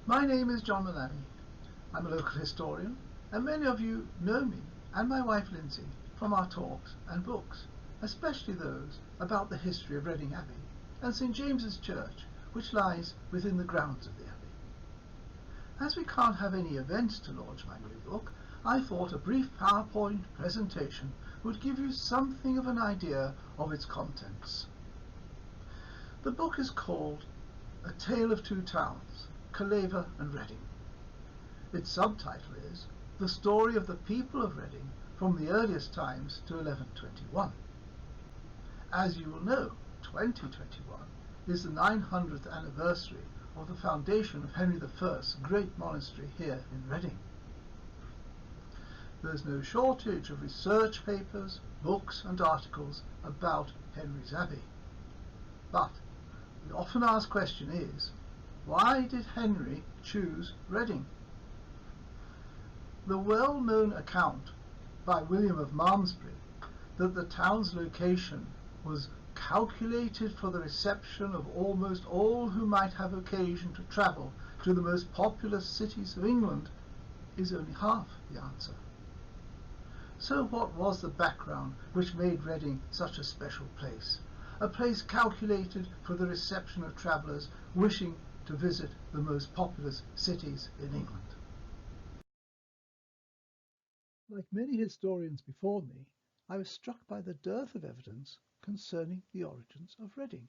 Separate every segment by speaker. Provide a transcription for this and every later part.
Speaker 1: My name is John Mullaney. I'm a local historian, and many of you know me and my wife Lindsay from our talks and books, especially those about the history of Reading Abbey and St James's Church, which lies within the grounds of the Abbey. As we can't have any events to launch my new book, I thought a brief PowerPoint presentation would give you something of an idea of its contents. The book is called A Tale of Two Towns, Calleva and Reading. Its subtitle is The Story of the People of Reading from the Earliest Times to 1121. As you will know, 2021 is the 900th anniversary of the foundation of Henry I's great monastery here in Reading. There's no shortage of research papers, books and articles about Henry's Abbey. But the often asked question is, why did Henry choose Reading? The well-known account by William of Malmesbury that the town's location was calculated for the reception of almost all who might have occasion to travel to the most populous cities of England is only half the answer. So what was the background which made Reading such a special place? A place calculated for the reception of travellers wishing to visit the most populous cities in England. Like many historians before me, I was struck by the dearth of evidence concerning the origins of Reading,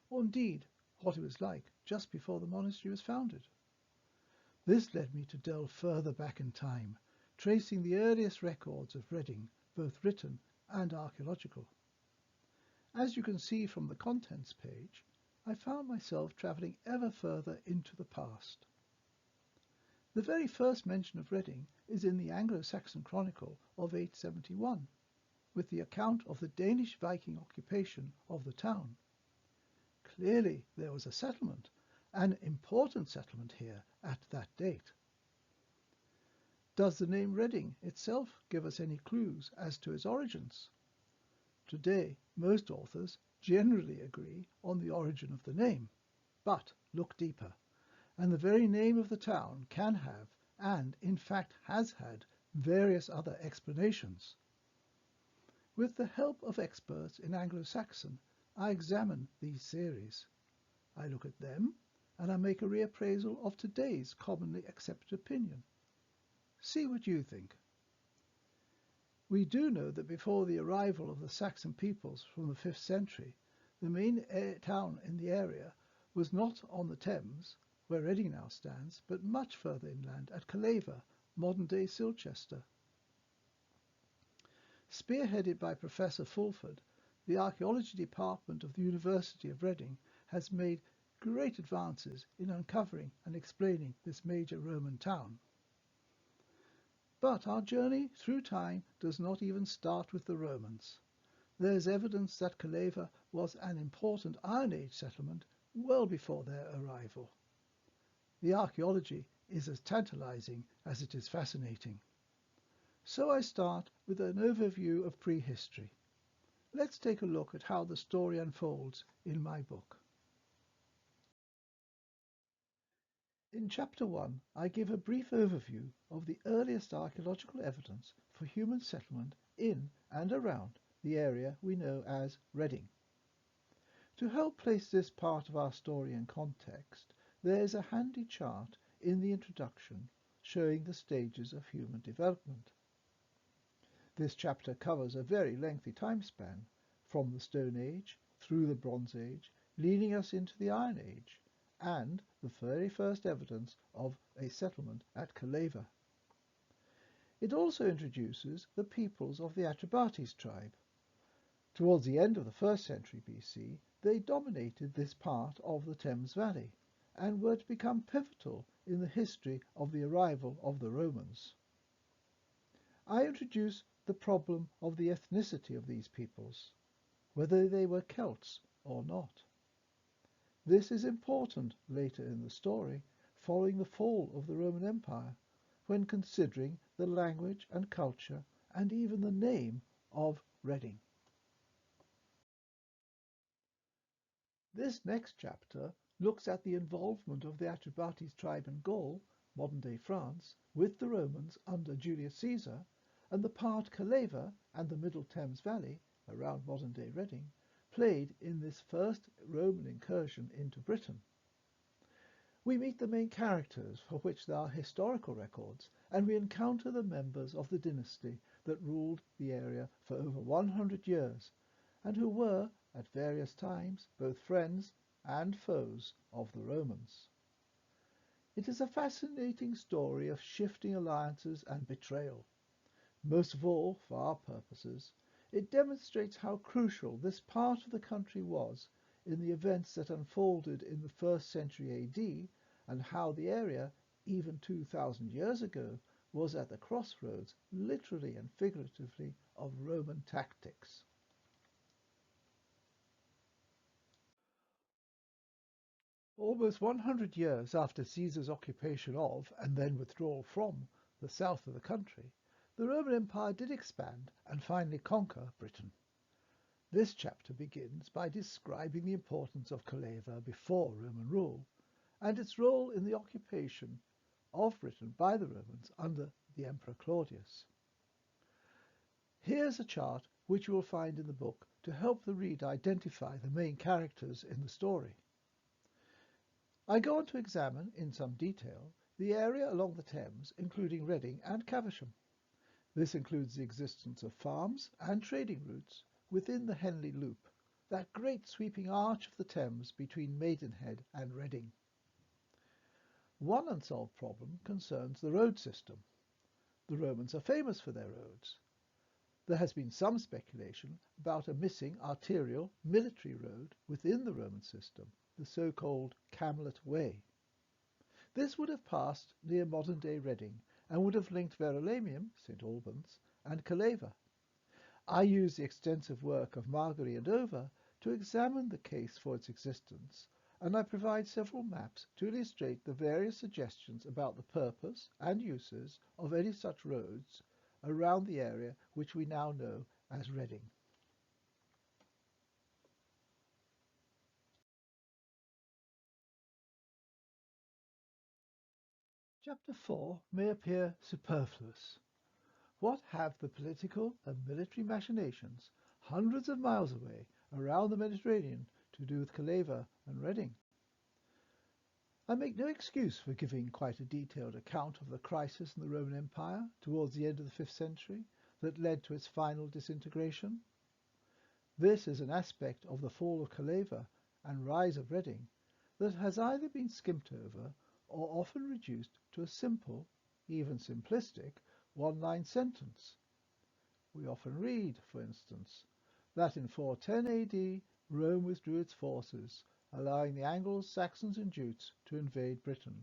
Speaker 1: or indeed what it was like just before the monastery was founded. This led me to delve further back in time, tracing the earliest records of Reading, both written and archaeological. As you can see from the contents page, I found myself travelling ever further into the past. The very first mention of Reading is in the Anglo-Saxon Chronicle of 871, with the account of the Danish Viking occupation of the town. Clearly there was a settlement, an important settlement here at that date. Does the name Reading itself give us any clues as to its origins? Today, most authors generally agree on the origin of the name, but look deeper, and the very name of the town can have, and in fact has had, various other explanations. With the help of experts in Anglo-Saxon, I examine these theories. I look at them, and I make a reappraisal of today's commonly accepted opinion. See what you think. We do know that before the arrival of the Saxon peoples from the 5th century, the main town in the area was not on the Thames, where Reading now stands, but much further inland at Calleva, modern-day Silchester. Spearheaded by Professor Fulford, the archaeology department of the University of Reading has made great advances in uncovering and explaining this major Roman town. But our journey through time does not even start with the Romans. There is evidence that Calleva was an important Iron Age settlement well before their arrival. The archaeology is as tantalizing as it is fascinating. So I start with an overview of prehistory. Let's take a look at how the story unfolds in my book. In Chapter 1, I give a brief overview of the earliest archaeological evidence for human settlement in and around the area we know as Reading. To help place this part of our story in context, there is a handy chart in the introduction showing the stages of human development. This chapter covers a very lengthy time span, from the Stone Age through the Bronze Age, leading us into the Iron Age, and the very first evidence of a settlement at Calleva. It also introduces the peoples of the Atrebates tribe. Towards the end of the 1st century BC, they dominated this part of the Thames Valley, and were to become pivotal in the history of the arrival of the Romans. I introduce the problem of the ethnicity of these peoples, whether they were Celts or not. This is important later in the story, following the fall of the Roman Empire, when considering the language and culture and even the name of Reading. This next chapter looks at the involvement of the Atrebates tribe in Gaul, modern-day France, with the Romans under Julius Caesar, and the part Calleva and the Middle Thames Valley, around modern-day Reading, played in this first Roman incursion into Britain. We meet the main characters for which there are historical records, and we encounter the members of the dynasty that ruled the area for over 100 years, and who were, at various times, both friends and foes of the Romans. It is a fascinating story of shifting alliances and betrayal. Most of all, for our purposes, it demonstrates how crucial this part of the country was in the events that unfolded in the 1st century AD, and how the area, even 2,000 years ago, was at the crossroads, literally and figuratively, of Roman tactics. Almost 100 years after Caesar's occupation of, and then withdrawal from, the south of the country, the Roman Empire did expand and finally conquer Britain. This chapter begins by describing the importance of Calleva before Roman rule, and its role in the occupation of Britain by the Romans under the Emperor Claudius. Here's a chart which you will find in the book to help the reader identify the main characters in the story. I go on to examine, in some detail, the area along the Thames, including Reading and Caversham. This includes the existence of farms and trading routes within the Henley Loop, that great sweeping arch of the Thames between Maidenhead and Reading. One unsolved problem concerns the road system. The Romans are famous for their roads. There has been some speculation about a missing arterial military road within the Roman system, the so-called Camlet Way. This would have passed near modern-day Reading and would have linked Verulamium, St. Albans, and Calleva. I use the extensive work of Margery and Over to examine the case for its existence, and I provide several maps to illustrate the various suggestions about the purpose and uses of any such roads around the area which we now know as Reading. Chapter 4 may appear superfluous. What have the political and military machinations hundreds of miles away around the Mediterranean to do with Calleva and Reading? I make no excuse for giving quite a detailed account of the crisis in the Roman Empire towards the end of the 5th century that led to its final disintegration. This is an aspect of the fall of Calleva and rise of Reading that has either been skipped over or often reduced to a simple, even simplistic, one-line sentence. We often read, for instance, that in 410 AD Rome withdrew its forces, allowing the Angles, Saxons and Jutes to invade Britain.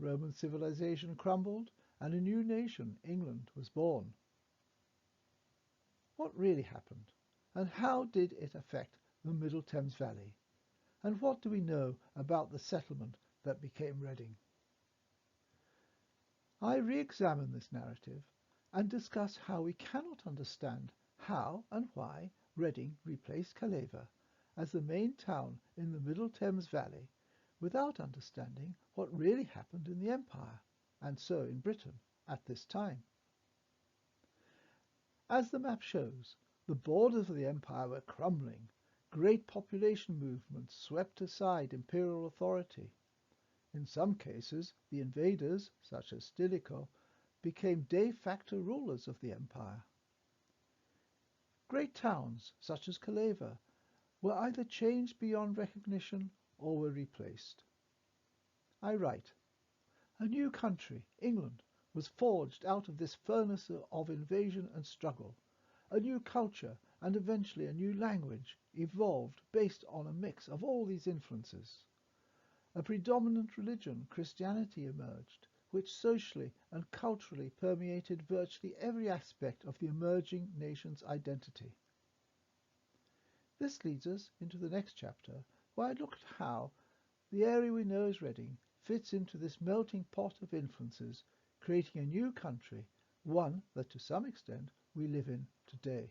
Speaker 1: Roman civilization crumbled and a new nation, England, was born. What really happened, and how did it affect the Middle Thames Valley? And what do we know about the settlement that became Reading? I re-examine this narrative and discuss how we cannot understand how and why Reading replaced Calleva as the main town in the Middle Thames Valley without understanding what really happened in the Empire, and so in Britain, at this time. As the map shows, the borders of the Empire were crumbling. Great population movements swept aside imperial authority. In some cases, the invaders, such as Stilicho, became de facto rulers of the empire. Great towns, such as Calleva, were either changed beyond recognition or were replaced. I write, a new country, England, was forged out of this furnace of invasion and struggle. A new culture and eventually a new language evolved based on a mix of all these influences. A predominant religion, Christianity, emerged, which socially and culturally permeated virtually every aspect of the emerging nation's identity. This leads us into the next chapter, where I look at how the area we know as Reading fits into this melting pot of influences, creating a new country, one that to some extent we live in today.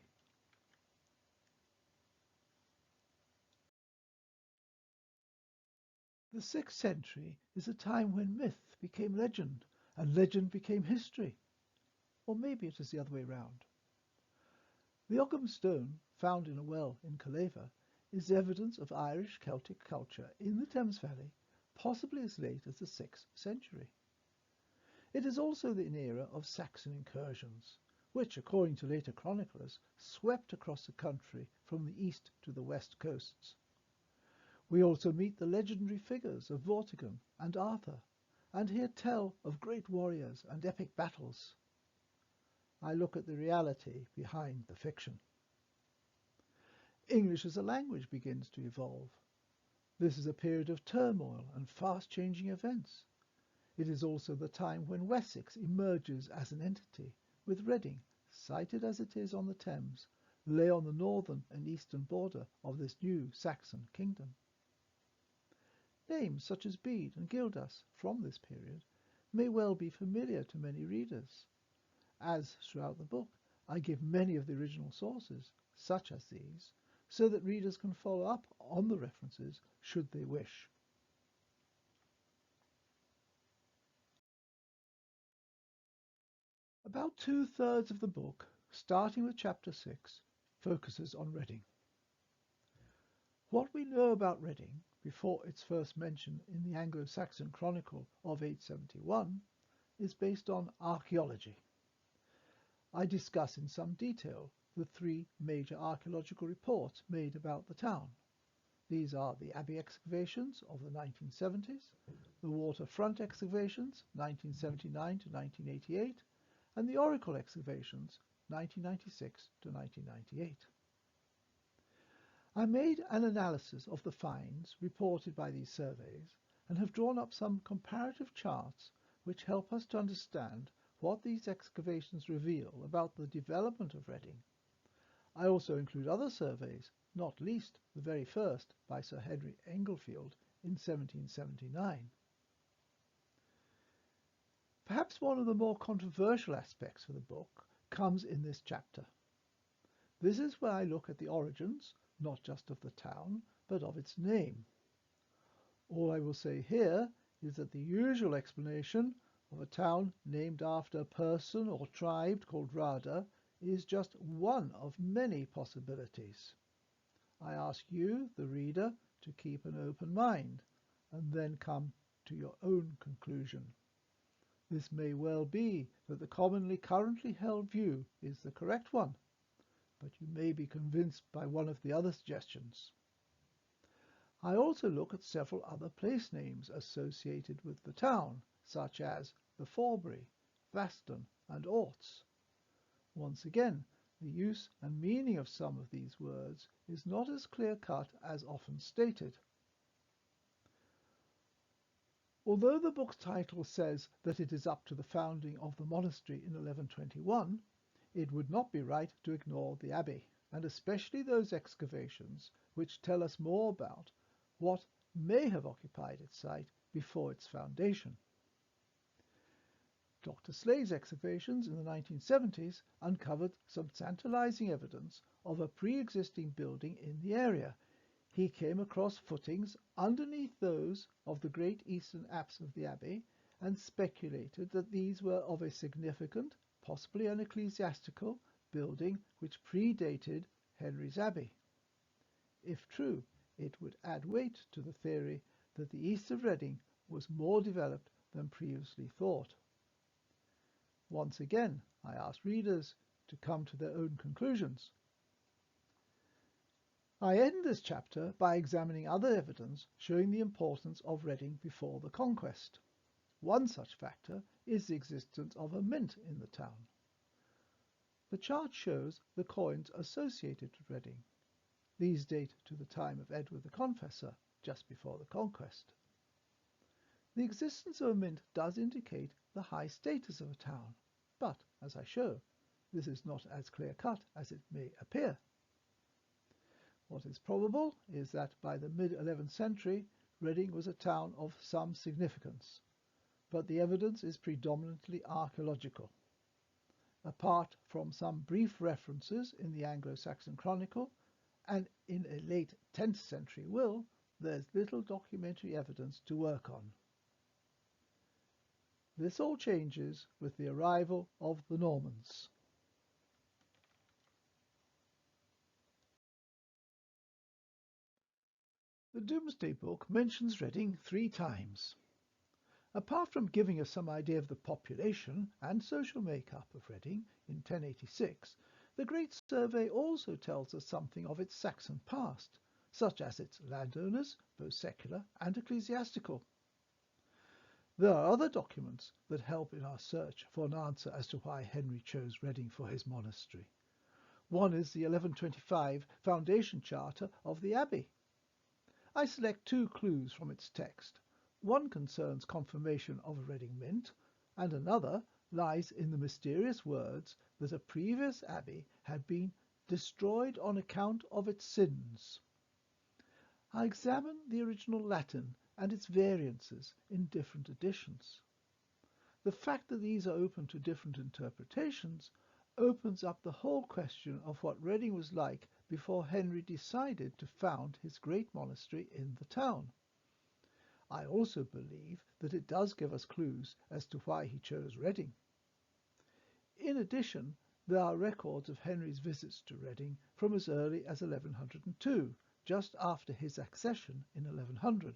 Speaker 1: The 6th century is a time when myth became legend and legend became history. Or maybe it is the other way round. The Ogham stone, found in a well in Calleva, is evidence of Irish Celtic culture in the Thames Valley, possibly as late as the 6th century. It is also an era of Saxon incursions, which, according to later chroniclers, swept across the country from the east to the west coasts. We also meet the legendary figures of Vortigern and Arthur, and hear tell of great warriors and epic battles. I look at the reality behind the fiction. English as a language begins to evolve. This is a period of turmoil and fast-changing events. It is also the time when Wessex emerges as an entity, with Reading, sited as it is on the Thames, lay on the northern and eastern border of this new Saxon kingdom. Names such as Bede and Gildas from this period may well be familiar to many readers, as throughout the book I give many of the original sources, such as these, so that readers can follow up on the references should they wish. About 2/3 of the book, starting with chapter 6, focuses on Reading. What we know about Reading before its first mention in the Anglo-Saxon Chronicle of 871 is based on archaeology. I discuss in some detail the 3 major archaeological reports made about the town. These are the Abbey excavations of the 1970s, the waterfront excavations 1979 to 1988, and the Oracle excavations 1996 to 1998. I made an analysis of the finds reported by these surveys and have drawn up some comparative charts which help us to understand what these excavations reveal about the development of Reading. I also include other surveys, not least the very first by Sir Henry Englefield in 1779. Perhaps one of the more controversial aspects of the book comes in this chapter. This is where I look at the origins, not just of the town, but of its name. All I will say here is that the usual explanation of a town named after a person or tribe called Rada is just one of many possibilities. I ask you, the reader, to keep an open mind and then come to your own conclusion. This may well be that the commonly currently held view is the correct one, but you may be convinced by one of the other suggestions. I also look at several other place names associated with the town, such as the Forbury, Vaston, and Orts. Once again, the use and meaning of some of these words is not as clear-cut as often stated. Although the book's title says that it is up to the founding of the monastery in 1121, it would not be right to ignore the Abbey, and especially those excavations which tell us more about what may have occupied its site before its foundation. Dr. Sley's excavations in the 1970s uncovered some tantalizing evidence of a pre-existing building in the area. He came across footings underneath those of the great eastern apse of the Abbey and speculated that these were of a significant, possibly an ecclesiastical, building which predated Henry's Abbey. If true, it would add weight to the theory that the east of Reading was more developed than previously thought. Once again, I ask readers to come to their own conclusions. I end this chapter by examining other evidence showing the importance of Reading before the conquest. One such factor is the existence of a mint in the town. The chart shows the coins associated with Reading. These date to the time of Edward the Confessor, just before the conquest. The existence of a mint does indicate the high status of a town, but, as I show, this is not as clear-cut as it may appear. What is probable is that by the mid-11th century, Reading was a town of some significance, but the evidence is predominantly archaeological. Apart from some brief references in the Anglo-Saxon Chronicle and in a late 10th century will, there's little documentary evidence to work on. This all changes with the arrival of the Normans. The Domesday Book mentions Reading 3 times. Apart from giving us some idea of the population and social make-up of Reading in 1086, the Great Survey also tells us something of its Saxon past, such as its landowners, both secular and ecclesiastical. There are other documents that help in our search for an answer as to why Henry chose Reading for his monastery. One is the 1125 foundation charter of the Abbey. I select 2 clues from its text. One concerns confirmation of a Reading mint, and another lies in the mysterious words that a previous abbey had been destroyed on account of its sins. I examine the original Latin and its variances in different editions. The fact that these are open to different interpretations opens up the whole question of what Reading was like before Henry decided to found his great monastery in the town. I also believe that it does give us clues as to why he chose Reading. In addition, there are records of Henry's visits to Reading from as early as 1102, just after his accession in 1100.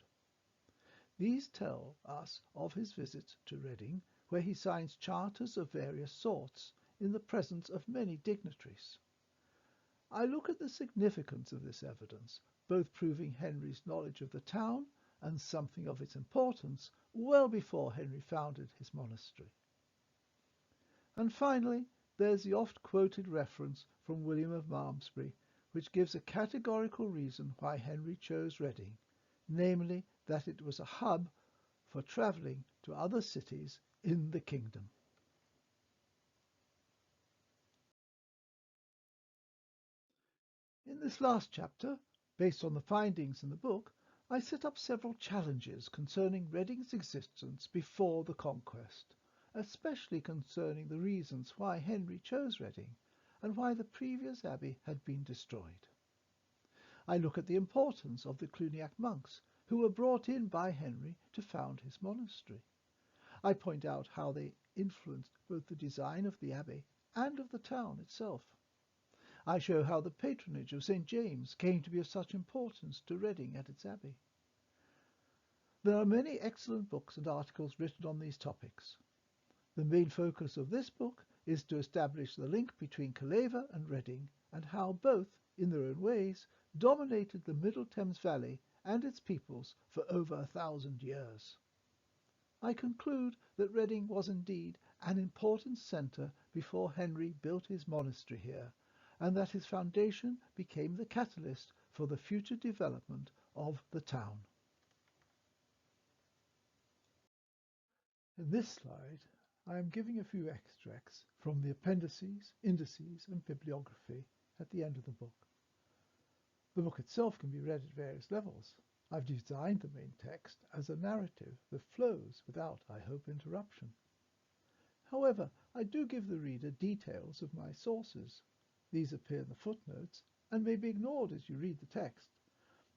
Speaker 1: These tell us of his visits to Reading, where he signs charters of various sorts in the presence of many dignitaries. I look at the significance of this evidence, both proving Henry's knowledge of the town and something of its importance well before Henry founded his monastery. And finally, there's the oft-quoted reference from William of Malmesbury, which gives a categorical reason why Henry chose Reading, namely that it was a hub for travelling to other cities in the kingdom. In this last chapter, based on the findings in the book, I set up several challenges concerning Reading's existence before the conquest, especially concerning the reasons why Henry chose Reading and why the previous abbey had been destroyed. I look at the importance of the Cluniac monks who were brought in by Henry to found his monastery. I point out how they influenced both the design of the abbey and of the town itself. I show how the patronage of St. James came to be of such importance to Reading and its abbey. There are many excellent books and articles written on these topics. The main focus of this book is to establish the link between Calleva and Reading and how both, in their own ways, dominated the Middle Thames Valley and its peoples for over 1,000 years. I conclude that Reading was indeed an important centre before Henry built his monastery here, and that his foundation became the catalyst for the future development of the town. In this slide, I am giving a few extracts from the appendices, indices, and bibliography at the end of the book. The book itself can be read at various levels. I've designed the main text as a narrative that flows without, I hope, interruption. However, I do give the reader details of my sources. These appear in the footnotes and may be ignored as you read the text.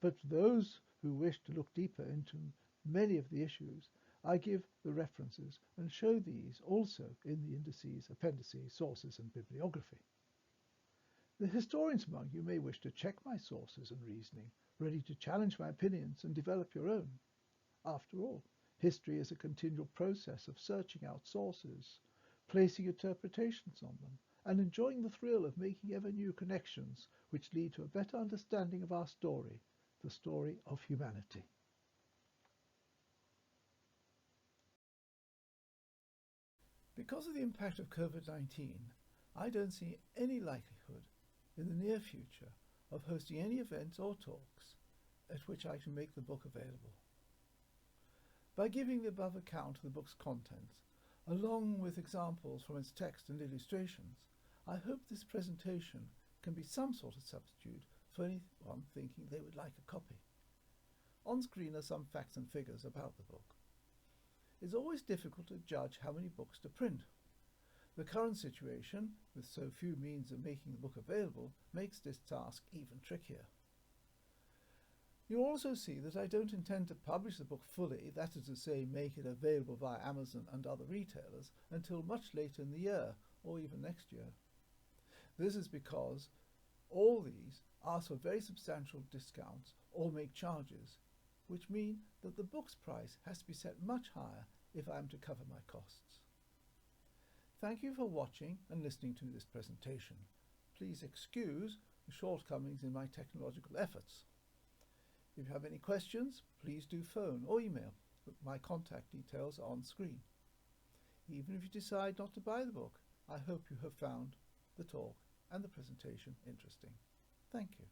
Speaker 1: But for those who wish to look deeper into many of the issues, I give the references and show these also in the indices, appendices, sources, and bibliography. The historians among you may wish to check my sources and reasoning, ready to challenge my opinions and develop your own. After all, history is a continual process of searching out sources, placing interpretations on them, and enjoying the thrill of making ever new connections which lead to a better understanding of our story, the story of humanity. Because of the impact of COVID-19, I don't see any likelihood in the near future of hosting any events or talks at which I can make the book available. By giving the above account of the book's contents, along with examples from its text and illustrations, I hope this presentation can be some sort of substitute for anyone thinking they would like a copy. On screen are some facts and figures about the book. It's always difficult to judge how many books to print. The current situation, with so few means of making the book available, makes this task even trickier. You'll also see that I don't intend to publish the book fully, that is to say, make it available via Amazon and other retailers, until much later in the year, or even next year. This is because all these ask for very substantial discounts or make charges, which mean that the book's price has to be set much higher if I am to cover my costs. Thank you for watching and listening to this presentation. Please excuse the shortcomings in my technological efforts. If you have any questions, please do phone or email. My contact details are on screen. Even if you decide not to buy the book, I hope you have found the talk and the presentation interesting. Thank you.